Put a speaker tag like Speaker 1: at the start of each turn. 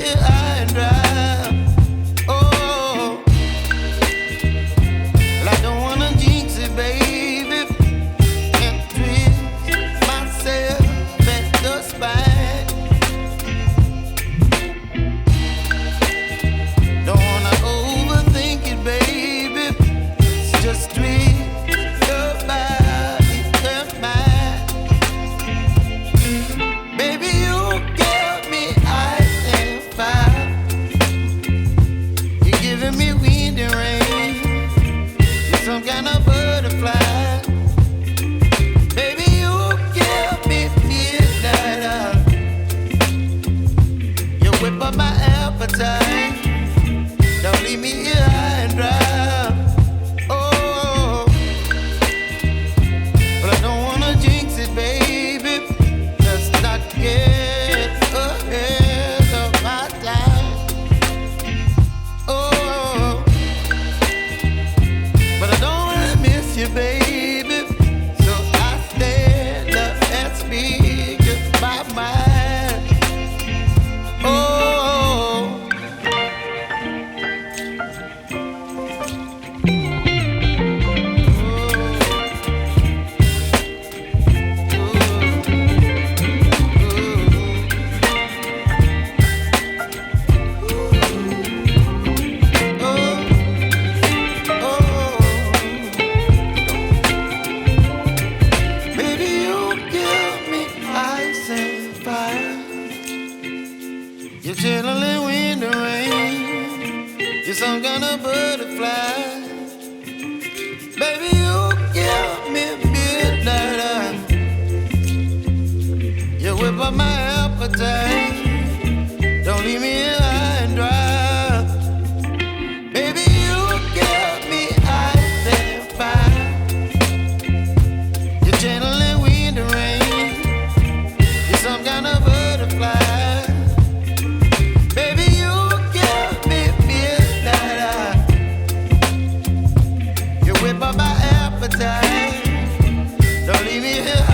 Speaker 1: here high and dry. Oh, well, I don't wanna jinx it, baby, and twist myself at the spine. Don't wanna overthink it, baby. It's just twist your body and mine. Baby, you give me ice and fire. You're giving me wind and rain. You're some kind of butterfly. Baby, you give me midnight. You whip up my appetite. Don't leave me here high and dry. Oh, but I don't wanna jinx it, baby. Let's not get ahead of my time. Oh, but I don't wanna miss you, baby. So I stand up and speak just my mind. Oh. Baby, you give me ice and fire. You're chilling wind and rain. You're some kind of butterfly. Baby, you give me midnight. You whip up my appetite. Don't leave me here high and dry. Baby, you give me ice and fire. You're channeling wind and rain. You're some kind of butterfly. Baby, you give me midnight. You whip up my appetite. Don't leave me here